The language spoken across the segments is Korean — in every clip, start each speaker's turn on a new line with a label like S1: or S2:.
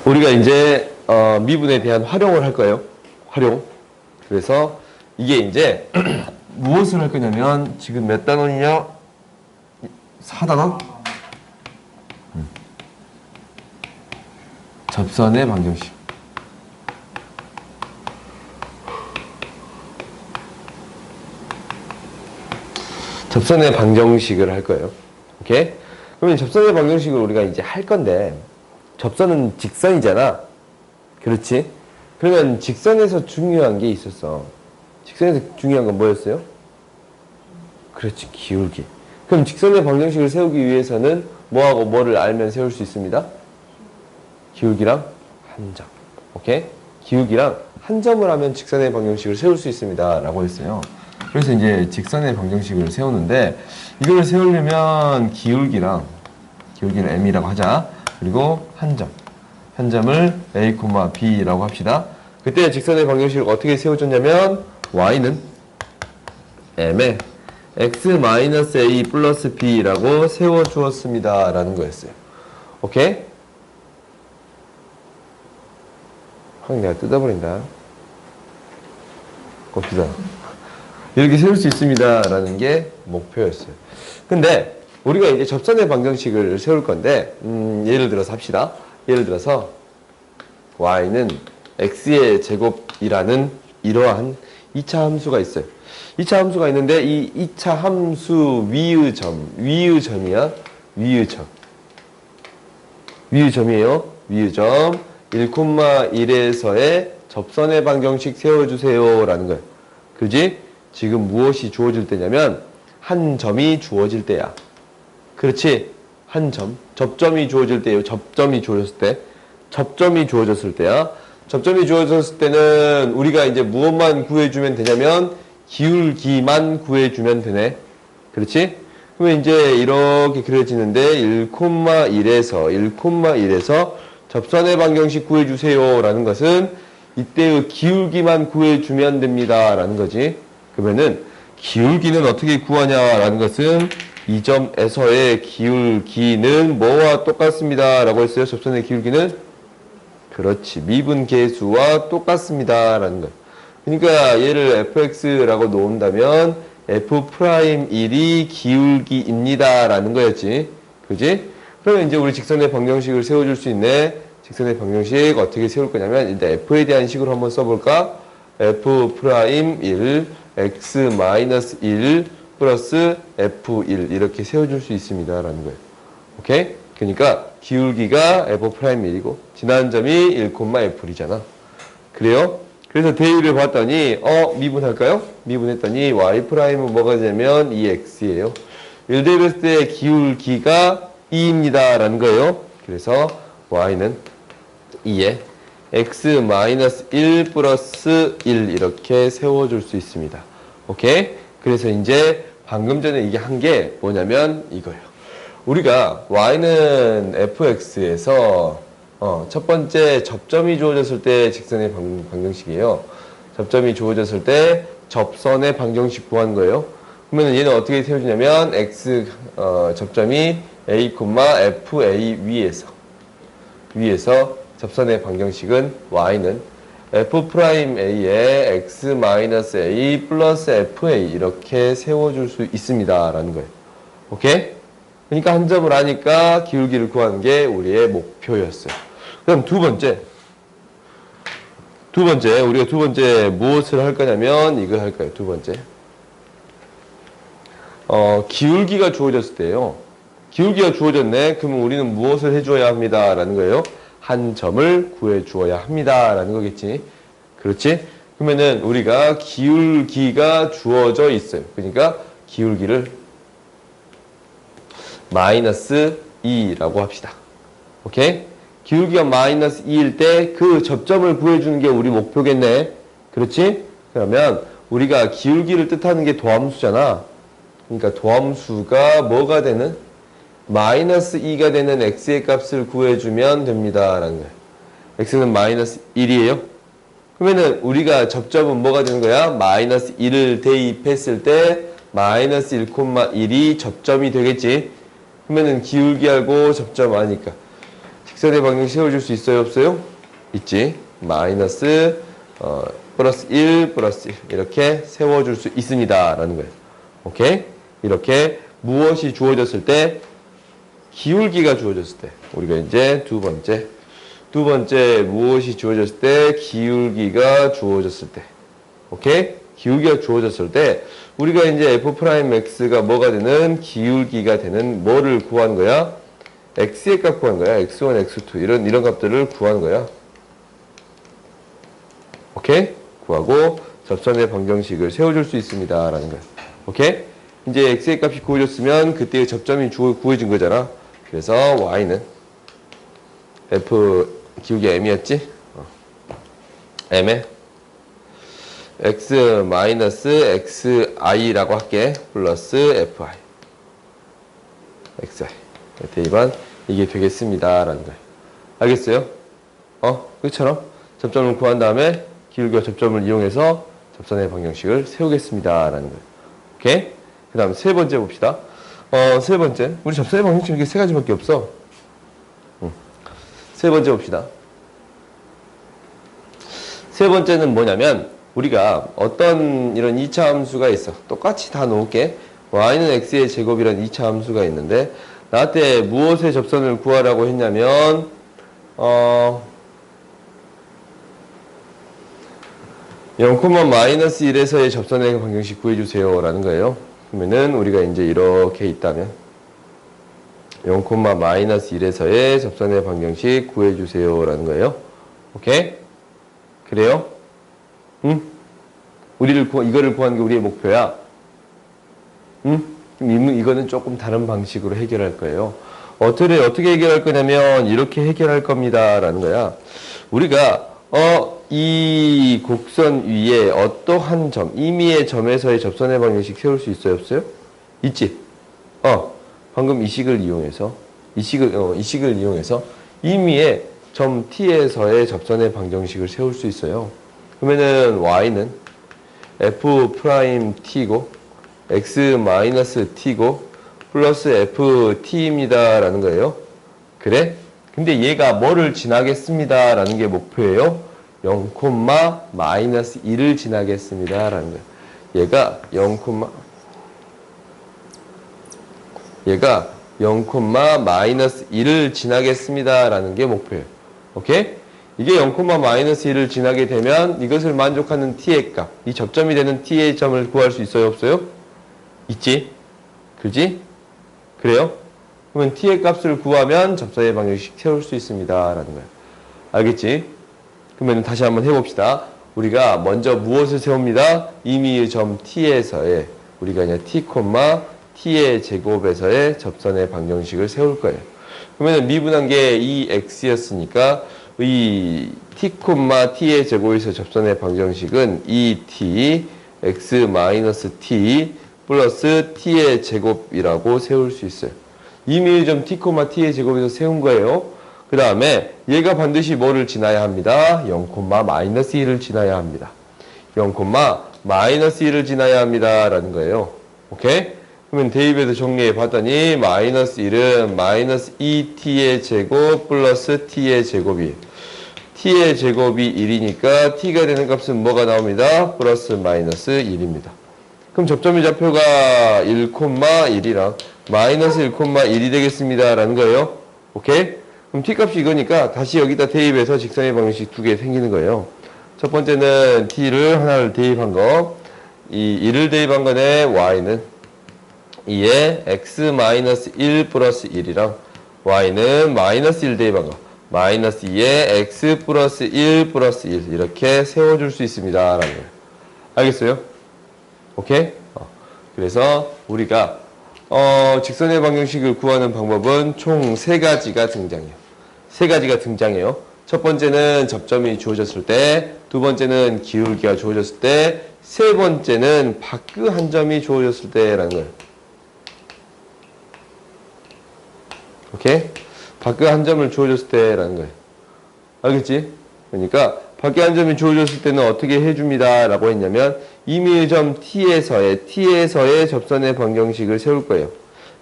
S1: 우리가 이제 미분에 대한 활용을 할 거예요. 활용. 그래서 이게 이제 무엇을 할 거냐면 지금 몇 단원이냐? 4단원? 접선의 방정식. 접선의 방정식을 할 거예요. 오케이? 그러면 접선의 방정식을 우리가 이제 할 건데 접선은 직선이잖아. 그렇지? 그러면 직선에서 중요한 게 있었어. 직선에서 중요한 건 뭐였어요? 그렇지, 기울기. 그럼 직선의 방정식을 세우기 위해서는 뭐하고 뭐를 알면 세울 수 있습니다? 기울기랑 한 점. 오케이? 기울기랑 한 점을 하면 직선의 방정식을 세울 수 있습니다. 라고 했어요. 그래서 이제 직선의 방정식을 세우는데 이걸 세우려면 기울기는 m이라고 하자. 그리고 한 점을 a, b라고 합시다. 그때 직선의 방정식을 어떻게 세워줬냐면 y는 m에 x-a 플러스 b라고 세워주었습니다. 라는 거였어요. 오케이? 내가 뜯어버린다. 곱시다. 이렇게 세울 수 있습니다. 라는 게 목표였어요. 근데 우리가 이제 접선의 방정식을 세울 건데 예를 들어서 합시다. 예를 들어서 y는 x의 제곱이라는 이러한 2차 함수가 있어요. 2차 함수가 있는데 이 2차 함수 위의 점이야. 위의점이에요. 위의점 1,1에서의 접선의 방정식 세워주세요. 라는 거예요. 그지? 지금 무엇이 주어질 때냐면 한 점이 주어질 때야. 그렇지? 한 점. 접점이 주어질 때요. 접점이 주어졌을 때. 접점이 주어졌을 때야. 접점이 주어졌을 때는 우리가 이제 무엇만 구해주면 되냐면 기울기만 구해주면 되네. 그렇지? 그러면 이제 이렇게 그려지는데 1,1에서 접선의 방정식 구해주세요. 라는 것은 이때의 기울기만 구해주면 됩니다. 라는 거지. 그러면은 기울기는 어떻게 구하냐? 라는 것은 이 점에서의 기울기는 뭐와 똑같습니다. 라고 했어요. 접선의 기울기는? 그렇지. 미분 계수와 똑같습니다. 라는 거. 그러니까 얘를 fx라고 놓은다면 f'1이 기울기입니다. 라는 거였지. 그지? 그러면 이제 우리 직선의 방정식을 세워줄 수 있네. 직선의 방정식 어떻게 세울 거냐면 일단 f에 대한 식으로 한번 써볼까? f'1 x-1 플러스 f1 이렇게 세워줄 수 있습니다. 라는 거예요. 오케이? 그러니까 기울기가 f'1이고 지난 점이 1,f1이잖아. 그래요? 그래서 대입을 봤더니 미분할까요? 미분했더니 y'은 뭐가 되냐면 2x예요. 1대입했을 때 기울기가 2입니다. 라는 거예요. 그래서 y는 2에 x-1 플러스 1 이렇게 세워줄 수 있습니다. 오케이? 그래서 이제 방금 전에 이게 한 게 뭐냐면 이거예요. 우리가 y는 fx에서 첫 번째 접점이 주어졌을 때 직선의 방정식이에요. 접점이 주어졌을 때 접선의 방정식 구한 거예요. 그러면 얘는 어떻게 세워지냐면 x 접점이 a, fa 위에서 접선의 방정식은 y는 f'a에 x-a 플러스 fa 이렇게 세워줄 수 있습니다. 라는 거예요. 오케이? 그러니까 한 점을 하니까 기울기를 구하는 게 우리의 목표였어요. 그럼 두 번째, 우리가 두 번째 무엇을 할 거냐면 이걸 할 거예요. 두 번째. 기울기가 주어졌을 때요. 기울기가 주어졌네. 그러면 우리는 무엇을 해줘야 합니다. 라는 거예요. 한 점을 구해주어야 합니다. 라는 거겠지. 그렇지? 그러면은 우리가 기울기가 주어져 있어요. 그러니까 기울기를 마이너스 2라고 합시다. 오케이? 기울기가 마이너스 2일 때 그 접점을 구해주는 게 우리 목표겠네. 그렇지? 그러면 우리가 기울기를 뜻하는 게 도함수잖아. 그러니까 도함수가 뭐가 되는? 마이너스 2가 되는 x의 값을 구해주면 됩니다. 라는 거예요. x는 마이너스 1이에요. 그러면은 우리가 접점은 뭐가 되는 거야? 마이너스 1을 대입했을 때 마이너스 1,1이 접점이 되겠지. 그러면은 기울기하고 접점 아니까 직선의 방정식 세워줄 수 있어요, 없어요? 있지. 마이너스 플러스 1 플러스 1 이렇게 세워줄 수 있습니다 라는 거예요. 오케이? 이렇게 무엇이 주어졌을 때, 기울기가 주어졌을 때, 우리가 이제 두 번째 무엇이 주어졌을 때, 기울기가 주어졌을 때, 오케이? 기울기가 주어졌을 때 우리가 이제 f'x가 뭐가 되는, 기울기가 되는 뭐를 구하는 거야? x의 값 구하는 거야. x1, x2 이런 값들을 구하는 거야. 오케이? 구하고 접선의 방정식을 세워줄 수 있습니다 라는 거야. 오케이? 이제 x의 값이 구해졌으면 그때의 접점이 구해진 거잖아. 그래서 y는 f 기울기 m이었지? m에 x 마이너스 xi라고 할게. 플러스 fi xi 대입한 이게 되겠습니다 라는 거예요. 알겠어요? 그처럼 접점을 구한 다음에 기울기와 접점을 이용해서 접선의 방정식을 세우겠습니다 라는 거예요. 오케이? 그 다음 세 번째 봅시다. 세 번째, 우리 접선의 방정식 이렇게 세 가지밖에 없어. 세 번째 봅시다. 세 번째는 뭐냐면 우리가 어떤 이런 2차 함수가 있어. 똑같이 다 놓을게. y는 x의 제곱이라는 2차 함수가 있는데 나한테 무엇의 접선을 구하라고 했냐면 0,-1에서의 접선의 방정식 구해주세요 라는 거예요. 그러면은 우리가 이제 이렇게 있다면 0,-1에서의 접선의 방정식 구해주세요 라는 거예요. 오케이? 그래요? 응? 이거를 구하는 게 우리의 목표야. 응? 이거는 조금 다른 방식으로 해결할 거예요. 어떻게 해결할 거냐면 이렇게 해결할 겁니다 라는 거야. 우리가 이 곡선 위에 어떠한 점, 임의의 점에서의 접선의 방정식 세울 수 있어요, 없어요? 있지? 방금 이 식을 이용해서 임의의 점 T에서의 접선의 방정식을 세울 수 있어요. 그러면은 y는 f't고 x-t고 플러스 ft입니다 라는 거예요. 그래? 근데 얘가 뭐를 지나겠습니다 라는 게 목표예요. 0,-1을 지나겠습니다 라는 거예요. 얘가 0,-1을 지나겠습니다 라는 게 목표예요. 오케이? 이게 0,-1을 지나게 되면 이것을 만족하는 t의 값, 이 접점이 되는 t의 점을 구할 수 있어요, 없어요? 있지? 그지? 그래요? 그러면 t의 값을 구하면 접선의 방정식 세울 수 있습니다 라는 거예요. 알겠지? 그러면 다시 한번 해봅시다. 우리가 먼저 무엇을 세웁니다? 임의의 점 t에서의 우리가 그냥 t의 제곱에서의 접선의 방정식을 세울 거예요. 그러면 미분한 게 이 x였으니까 이 t의 제곱에서 접선의 방정식은 2t x-t 플러스 t의 제곱이라고 세울 수 있어요. 임의의 점 t의 제곱에서 세운 거예요. 그 다음에 얘가 반드시 뭐를 지나야 합니다. 0,-1을 지나야 합니다. 0,-1을 지나야 합니다 라는 거예요. 오케이? 그러면 대입해서 정리해 봤더니 -1은 -2t의 제곱 플러스 t의 제곱이 t의 제곱이 1이니까 t가 되는 값은 뭐가 나옵니다. 플러스 마이너스 1입니다. 그럼 접점의 좌표가 1,1이랑 마이너스 1,1이 되겠습니다 라는 거예요. 오케이? 그럼 t값이 이거니까 다시 여기다 대입해서 직선의 방정식 두 개 생기는 거예요. 첫 번째는 t를 하나를 대입한 거, 이 1을 대입한 거네. y는 2에 x-1 플러스 1이랑 y는 마이너스 1 대입한 거 마이너스 2에 x 플러스 1 플러스 1 이렇게 세워줄 수 있습니다 라는 거예요. 알겠어요? 오케이? 그래서 우리가 직선의 방정식을 구하는 방법은 총 세 가지가 등장해요. 세 가지가 등장해요. 첫 번째는 접점이 주어졌을 때, 두 번째는 기울기가 주어졌을 때, 세 번째는 밖의 한 점이 주어졌을 때라는 거예요. 오케이? 밖의 한 점을 주어졌을 때라는 거예요. 알겠지? 그러니까 밖의 한 점이 주어졌을 때는 어떻게 해줍니다 라고 했냐면 임의의 점 t에서의 접선의 방정식을 세울 거예요.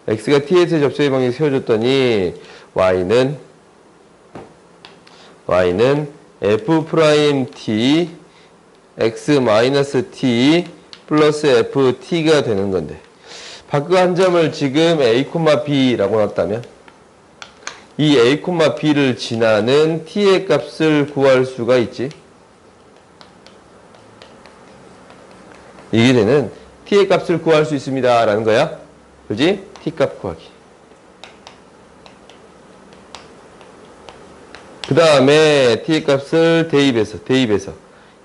S1: x가 t에서의 접선의 방정식을 세워줬더니 y는 y는 f 프라임 t x 마이너스 t 플러스 ft가 되는 건데 그 한 점을 지금 a, b라고 놨다면 이 a, b를 지나는 t의 값을 구할 수가 있지. 이게 되는 t의 값을 구할 수 있습니다 라는 거야. 그지? t 값 구하기. 그 다음에 t의 값을 대입해서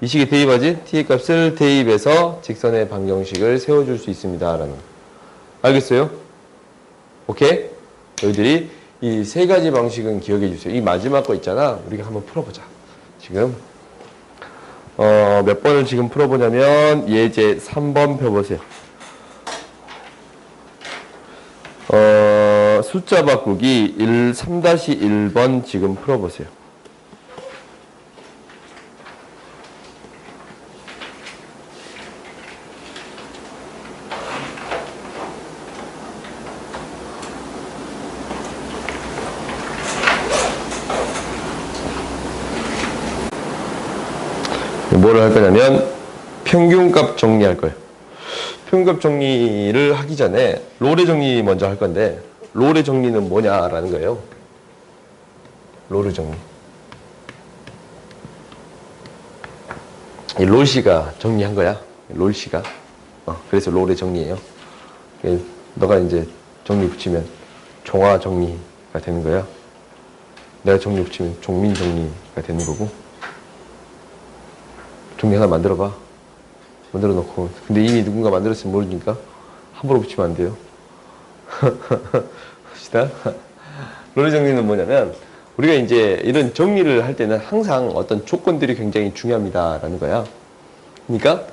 S1: 이 식에 대입하지? t의 값을 대입해서 직선의 방정식을 세워줄 수 있습니다 라는 거. 알겠어요? 오케이? 너희들이 이 세 가지 방식은 기억해 주세요. 이 마지막 거 있잖아. 우리가 한번 풀어보자. 지금 몇 번을 지금 풀어보냐면 예제 3번 펴보세요. 숫자 바꾸기 3-1번 지금 풀어보세요. 뭐를 할 거냐면 평균값 정리할 거예요. 평균값 정리를 하기 전에 롤의 정리 먼저 할 건데 롤의 정리는 뭐냐라는 거예요. 롤의 정리. 이 롤씨가 정리한 거야. 롤씨가. 그래서 롤의 정리예요. 너가 이제 정리 붙이면 종화 정리가 되는 거야. 내가 정리 붙이면 종민 정리가 되는 거고. 정리 하나 만들어봐. 만들어 놓고. 근데 이미 누군가 만들었으면 모르니까 함부로 붙이면 안 돼요. 봅시다. 롤의 정리는 뭐냐면 우리가 이제 이런 정리를 할 때는 항상 어떤 조건들이 굉장히 중요합니다 라는 거야. 그러니까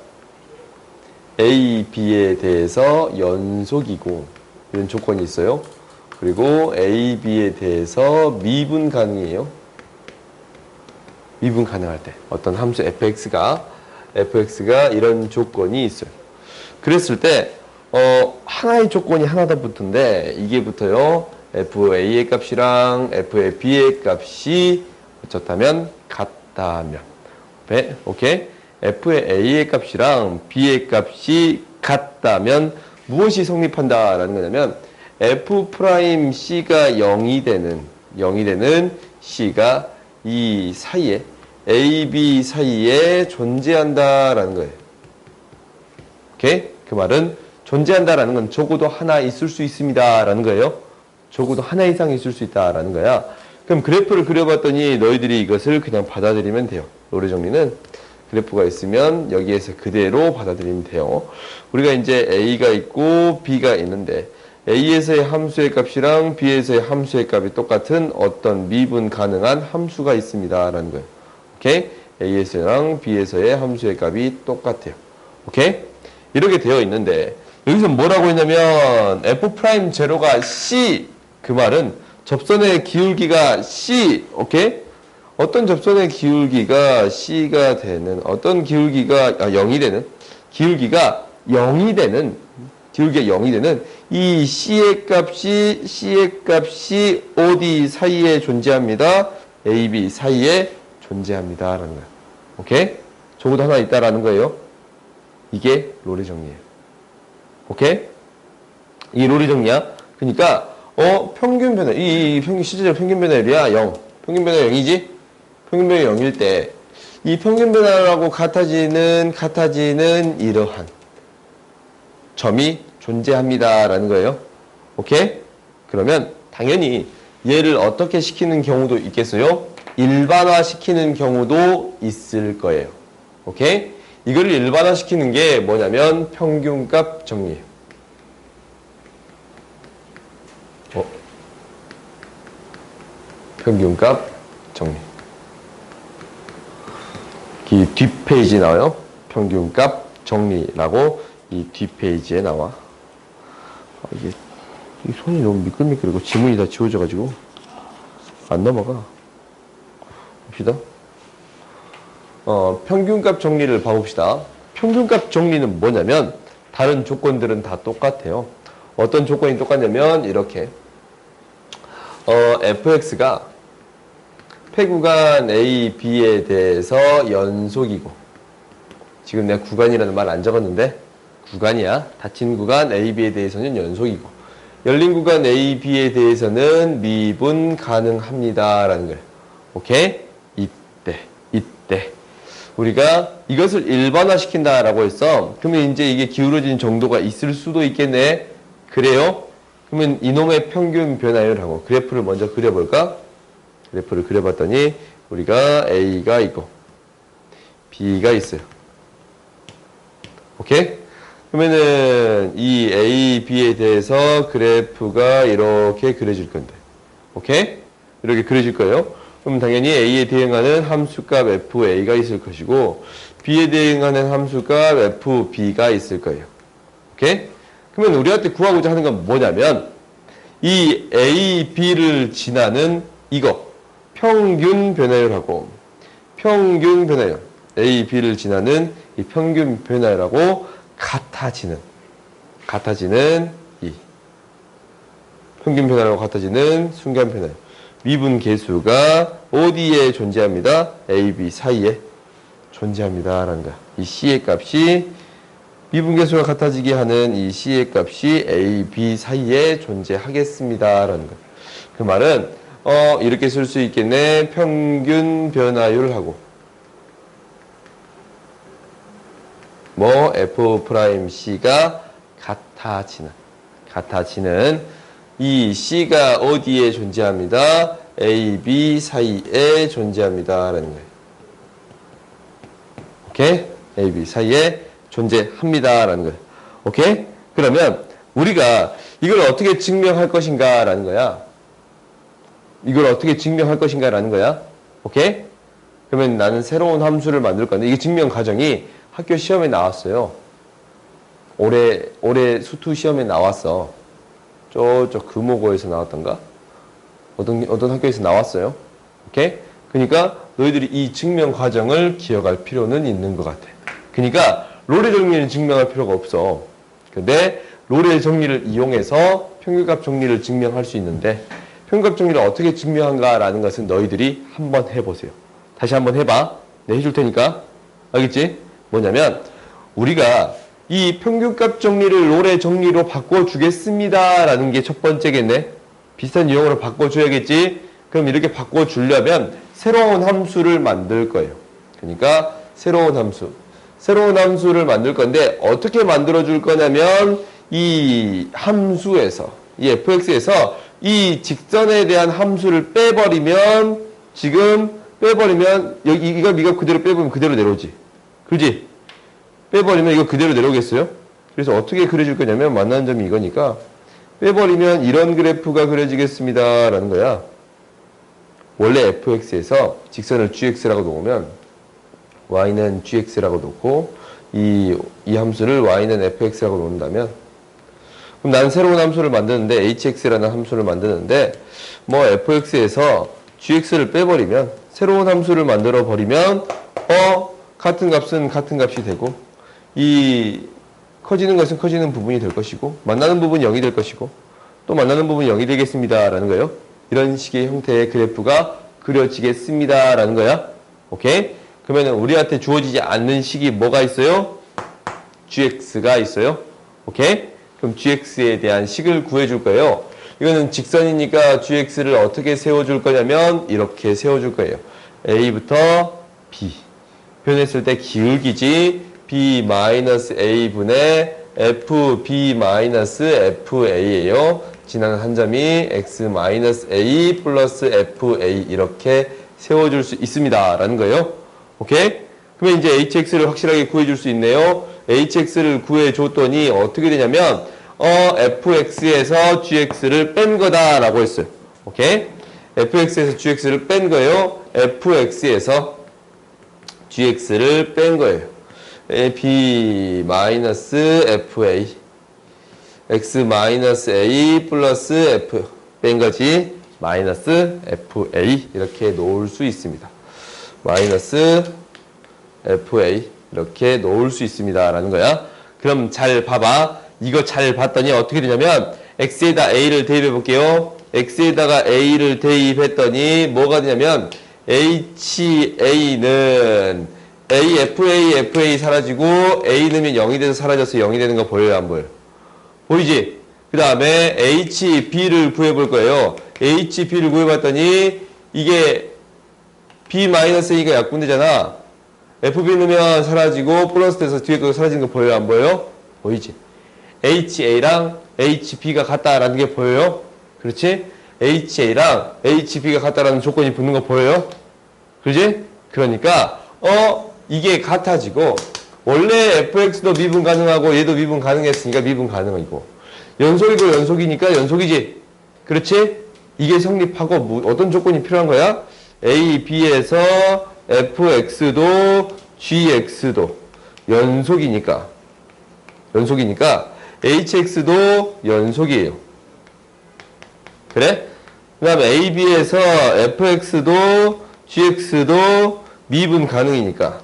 S1: A, B에 대해서 연속이고 이런 조건이 있어요. 그리고 A, B에 대해서 미분 가능해요. 미분 가능할 때 어떤 함수 fx가 이런 조건이 있어요. 그랬을 때 하나의 조건이 하나 더 붙은데 이게 붙어요. fa의 값이랑 f의 b의 값이 어쩌다면 같다면 오케이? f의 a의 값이랑 b의 값이 같다면 무엇이 성립한다라는 거냐면 f'c가 0이 되는 c가 이 사이에 A, B 사이에 존재한다라는 거예요. 오케이? 그 말은 존재한다라는 건 적어도 하나 있을 수 있습니다라는 거예요. 적어도 하나 이상 있을 수 있다라는 거야. 그럼 그래프를 그려봤더니 너희들이 이것을 그냥 받아들이면 돼요. 롤의 정리는 그래프가 있으면 여기에서 그대로 받아들이면 돼요. 우리가 이제 A가 있고 B가 있는데 A에서의 함수의 값이랑 B에서의 함수의 값이 똑같은 어떤 미분 가능한 함수가 있습니다 라는 거예요. 오케이? A에서랑 B에서의 함수의 값이 똑같아요. 오케이? 이렇게 되어 있는데 여기서 뭐라고 했냐면 F'제로가 C. 그 말은 접선의 기울기가 C. 오케이? 어떤 접선의 기울기가 C가 되는 어떤 기울기가 0이 되는 기울기가 0이 되는 이 C의 값이 어디 사이에 존재합니다. A, B 사이에 존재합니다 라는 거예요. 오케이? 적어도 하나 있다라는 거예요. 이게 롤의 정리예요. 오케이? 이 롤의 정리야. 그러니까 평균 변화 실제적 평균 변화율이야 0. 평균 변화 0이지? 평균 변화 0일 때 이 평균 변화라고 같아지는 이러한 점이 존재합니다 라는 거예요. 오케이? 그러면 당연히 얘를 어떻게 시키는 경우도 있겠어요? 일반화 시키는 경우도 있을 거예요. 오케이? 이거를 일반화 시키는 게 뭐냐면 평균값 정리예요. 평균값 정리. 이 뒷페이지에 나와요. 평균값 정리라고 이 뒷페이지에 나와. 이게 이 손이 너무 미끌미끌하고 지문이 다 지워져가지고 안 넘어가. 봅시다. 평균값 정리를 봐봅시다. 평균값 정리는 뭐냐면 다른 조건들은 다 똑같아요. 어떤 조건이 똑같냐면 이렇게 fx가 폐구간 A, B에 대해서 연속이고, 지금 내가 구간이라는 말 안 적었는데 구간이야. 닫힌 구간 A, B에 대해서는 연속이고, 열린 구간 A, B에 대해서는 미분 가능합니다 라는 거예요. 오케이? 이때 우리가 이것을 일반화 시킨다라고 했어. 그러면 이제 이게 기울어진 정도가 있을 수도 있겠네. 그래요? 그러면 이놈의 평균 변화율하고 그래프를 먼저 그려볼까? 그래프를 그려봤더니 우리가 A가 있고 B가 있어요. 오케이? 그러면은 이 A, B에 대해서 그래프가 이렇게 그려질 건데. 오케이? 이렇게 그려질 거예요. 그럼 당연히 A에 대응하는 함수값 FA가 있을 것이고 B에 대응하는 함수값 FB가 있을 거예요. 오케이? 그러면 우리한테 구하고자 하는 건 뭐냐면 이 A, B를 지나는 이거 평균 변화율하고 평균 변화율 A, B를 지나는 이 평균 변화율하고 같아지는 이 평균 변화율하고 같아지는 순간 변화율 미분 계수가 어디에 존재합니다? A, B 사이에 존재합니다 라는 거야. 이 C의 값이 미분 계수가 같아지게 하는 이 C의 값이 A, B 사이에 존재하겠습니다 라는 거야. 그 말은 이렇게 쓸 수 있겠네. 평균 변화율하고 뭐 F'C가 같아지는 이 C가 어디에 존재합니다? A, B 사이에 존재합니다 라는 거예요. 오케이? A, B 사이에 존재합니다 라는 거예요. 오케이? 그러면 우리가 이걸 어떻게 증명할 것인가 라는 거야. 이걸 어떻게 증명할 것인가 라는 거야. 오케이? 그러면 나는 새로운 함수를 만들 건데 이게 증명 과정이 학교 시험에 나왔어요. 올해 수투 시험에 나왔어. 저쪽 금호고에서 나왔던가? 어떤 학교에서 나왔어요. 오케이? 그러니까 너희들이 이 증명 과정을 기억할 필요는 있는 것 같아. 그러니까 롤의 정리는 증명할 필요가 없어. 근데 롤의 정리를 이용해서 평균값 정리를 증명할 수 있는데 평균값 정리를 어떻게 증명한가라는 것은 너희들이 한번 해보세요. 다시 한번 해봐. 네, 해줄 테니까. 알겠지? 뭐냐면 우리가 이 평균값 정리를 롤의 정리로 바꿔주겠습니다 라는 게 첫 번째겠네. 비슷한 유형으로 바꿔줘야겠지. 그럼 이렇게 바꿔주려면 새로운 함수를 만들 거예요. 그러니까 새로운 함수를 만들 건데 어떻게 만들어줄 거냐면 이 함수에서 이 fx에서 이 직선에 대한 함수를 빼버리면 여기 이거 그대로 빼보면 그대로 내려오지. 그지? 빼버리면 이거 그대로 내려오겠어요? 그래서 어떻게 그려질 거냐면 만나는 점이 이거니까 빼버리면 이런 그래프가 그려지겠습니다 라는 거야. 원래 fx에서 직선을 gx라고 놓으면 y는 gx라고 놓고 이 함수를 y는 fx라고 놓는다면 그럼 난 새로운 함수를 만드는데 hx라는 함수를 만드는데 뭐 fx에서 gx를 빼버리면 새로운 함수를 만들어 버리면 같은 값은 같은 값이 되고 이 커지는 것은 커지는 부분이 될 것이고 만나는 부분이 0이 될 것이고 또 만나는 부분이 0이 되겠습니다 라는 거예요. 이런 식의 형태의 그래프가 그려지겠습니다 라는 거야. 오케이? 그러면 우리한테 주어지지 않는 식이 뭐가 있어요? gx가 있어요. 오케이? 그럼 gx에 대한 식을 구해줄 거예요. 이거는 직선이니까 gx를 어떻게 세워줄 거냐면 이렇게 세워줄 거예요. a부터 b 표현했을 때 기울기지 b-a분의 fb-fa예요. 지나는 한 점이 x-a 플러스 fa 이렇게 세워줄 수 있습니다 라는 거예요. 오케이? 그러면 이제 hx를 확실하게 구해줄 수 있네요. hx를 구해줬더니 어떻게 되냐면 fx에서 gx를 뺀 거다라고 했어요. 오케이? fx에서 gx를 뺀 거예요. fx에서 gx를 뺀 거예요. b-fa x-a 플러스 f 뺀 거지. 마이너스 fa 이렇게 놓을 수 있습니다. 마이너스 fa 이렇게 놓을 수 있습니다 라는 거야. 그럼 잘 봐봐. 이거 잘 봤더니 어떻게 되냐면 x에다 a를 대입해 볼게요. x에다가 a를 대입했더니 뭐가 되냐면 HA는 FA 사라지고 A 넣으면 0이 돼서 사라져서 0이 되는 거 보여요, 안 보여요? 보이지? 그 다음에 HB를 구해볼 거예요. HB를 구해봤더니 이게 B-A가 약분되잖아. FB 넣으면 사라지고 플러스 돼서 뒤에 거 사라지는 거 보여요, 안 보여요? 보이지? HA랑 HB가 같다라는 게 보여요? 그렇지? HA랑 HB가 같다라는 조건이 붙는 거 보여요? 그렇지? 그러니까 이게 같아지고 원래 fx도 미분 가능하고 얘도 미분 가능했으니까 미분 가능이고 연속이고 연속이니까 연속이지. 그렇지? 이게 성립하고 어떤 조건이 필요한 거야? A, B에서 fx도 gx도 연속이니까 hx도 연속이에요. 그래? 그 다음에 A, B에서 fx도 gx도 미분 가능이니까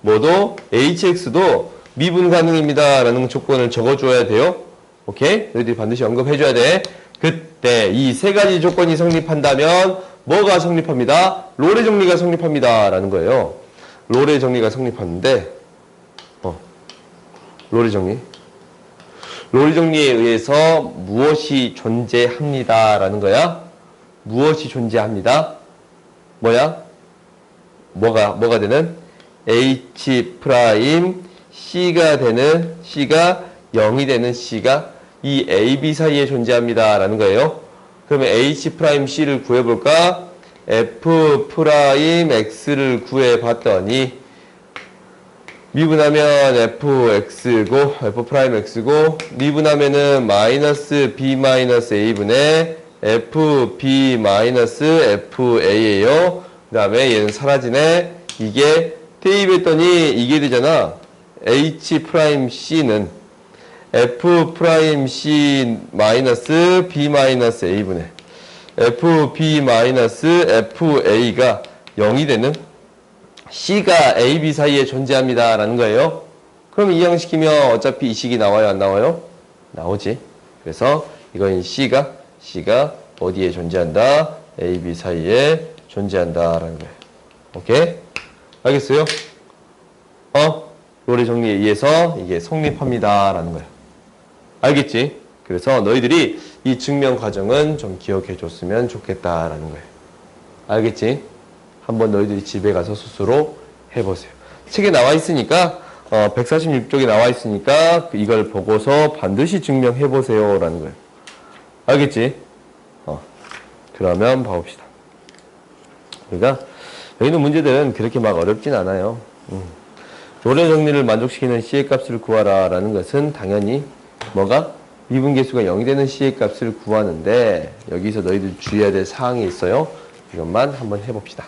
S1: 뭐도 hx도 미분 가능입니다 라는 조건을 적어줘야 돼요. 오케이? 너희들이 반드시 언급해줘야 돼. 그때 이 세 가지 조건이 성립한다면 뭐가 성립합니다? 롤의 정리가 성립합니다 라는 거예요. 롤의 정리가 성립하는데 롤의 정리에 의해서 무엇이 존재합니다 라는 거야. 무엇이 존재합니다? 뭐야? 뭐가 되는? H 프라임 C가 되는 C가 0이 되는 C가 이 A, B 사이에 존재합니다 라는 거예요. 그러면 H 프라임 C를 구해볼까? F 프라임 X를 구해봤더니 미분하면 fx고 F 프라임 x고 미분하면은 마이너스 b 마이너스 a분의 fb 마이너스 fa예요. 그 다음에 얘는 사라지네. 이게 대입했더니 이게 되잖아. h 프라임 c는 f 프라임 c 마이너스 b 마이너스 a분의 fb 마이너스 fa가 0이 되는 C가 A, B 사이에 존재합니다 라는 거예요. 그럼 이항시키면 어차피 이 식이 나와요, 안 나와요? 나오지. 그래서 이건 C가 어디에 존재한다? A, B 사이에 존재한다 라는 거예요. 오케이? 알겠어요? 롤의 정리에 의해서 이게 성립합니다 라는 거예요. 알겠지? 그래서 너희들이 이 증명 과정은 좀 기억해 줬으면 좋겠다라는 거예요. 알겠지? 한번 너희들이 집에 가서 스스로 해보세요. 책에 나와 있으니까 146쪽에 나와 있으니까 이걸 보고서 반드시 증명해 보세요 라는 거예요. 알겠지? 그러면 봐봅시다. 그러니까 여기 있는 문제들은 그렇게 막 어렵진 않아요. 롤의 정리를 만족시키는 C의 값을 구하라 라는 것은 당연히 뭐가? 미분계수가 0이 되는 C의 값을 구하는데 여기서 너희들 주의해야 될 사항이 있어요. 이것만 한번 해봅시다.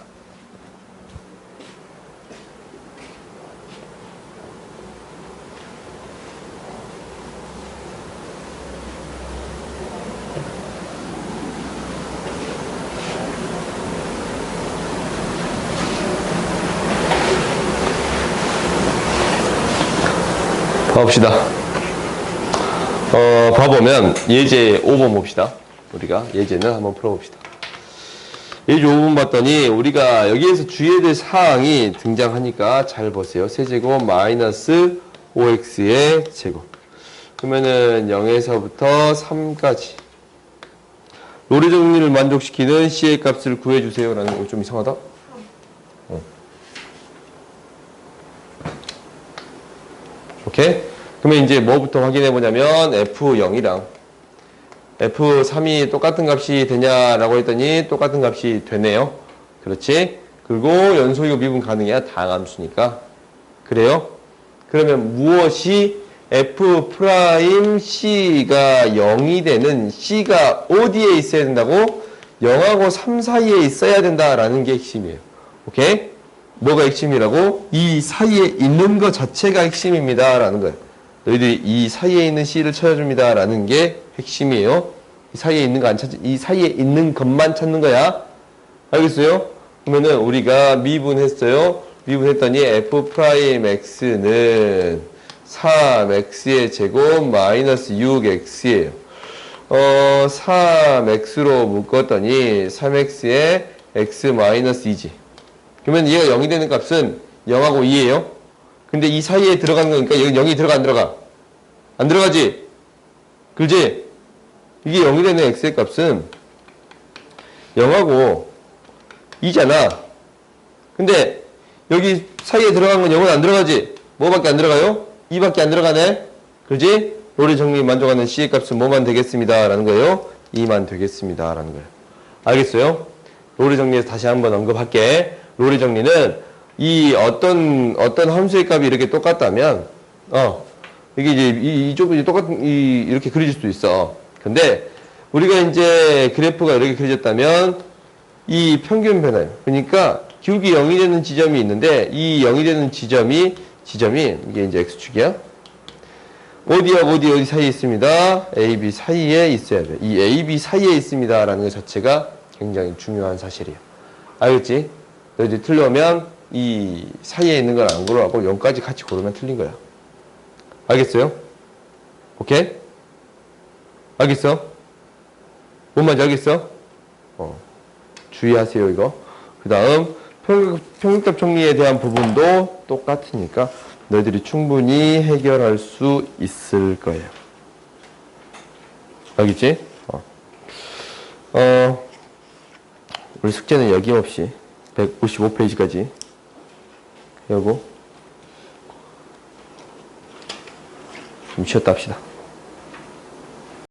S1: 봐봅시다. 봐보면 예제 5번 봅시다. 우리가 예제는 한번 풀어봅시다. 예제 5번 봤더니 우리가 여기에서 주의해야 될 사항이 등장하니까 잘 보세요. 세제곱 마이너스 5x의 제곱. 그러면은 0에서부터 3까지 롤의 정리를 만족시키는 C의 값을 구해주세요 라는 거 좀 이상하다? 오케이? 그러면 이제 뭐부터 확인해 보냐면 F0이랑 F3이 똑같은 값이 되냐라고 했더니 똑같은 값이 되네요. 그렇지? 그리고 연속이고 미분 가능해야 다함수니까. 그래요? 그러면 무엇이 F 프라임 C가 0이 되는 C가 어디에 있어야 된다고? 0하고 3 사이에 있어야 된다라는 게 핵심이에요. 오케이? 뭐가 핵심이라고? 이 사이에 있는 것 자체가 핵심입니다 라는 거예요. 너희들이 이 사이에 있는 C를 찾아줍니다 라는 게 핵심이에요. 이 사이에 있는 거 안 찾지, 이 사이에 있는 것만 찾는 거야. 알겠어요? 그러면은 우리가 미분했어요. 미분했더니 f 프라임 x는 3x의 제곱 마이너스 6x예요. 3x로 묶었더니 3x의 x 마이너스 2지. 그러면 얘가 0이 되는 값은 0하고 2예요. 근데 이 사이에 들어가는 거니까 여기 0이 들어가 안 들어가? 안 들어가지? 그지? 이게 0이 되는 x의 값은 0하고 2잖아. 근데 여기 사이에 들어간 건 0은 안 들어가지? 뭐밖에 안 들어가요? 2밖에 안 들어가네? 그지? 로리 정리 만족하는 c의 값은 뭐만 되겠습니다. 라는 거예요? 2만 되겠습니다. 라는 거예요. 알겠어요? 로리 정리에서 다시 한번 언급할게. 로리 정리는 이 어떤 함수의 값이 이렇게 똑같다면, 이게 이제 이쪽이 똑같은, 이렇게 그려질 수도 있어. 근데 우리가 이제 그래프가 이렇게 그려졌다면 이 평균 변화예요. 그러니까 기울기 0이 되는 지점이 있는데 이 0이 되는 지점이 이게 이제 x축이야. 어디 사이에 있습니다. A, B 사이에 있어야 돼. 이 A, B 사이에 있습니다. 라는 것 자체가 굉장히 중요한 사실이에요. 알겠지? 너희들이 틀려면 이 사이에 있는 걸 안 고르고 0까지 같이 고르면 틀린 거야. 알겠어요? 오케이? 알겠어? 뭔 말인지 알겠어? 주의하세요, 이거. 그 다음, 평균값 정리에 대한 부분도 똑같으니까 너희들이 충분히 해결할 수 있을 거예요. 알겠지? 우리 숙제는 여김없이 155페이지까지 하고 좀 쉬었다 합시다.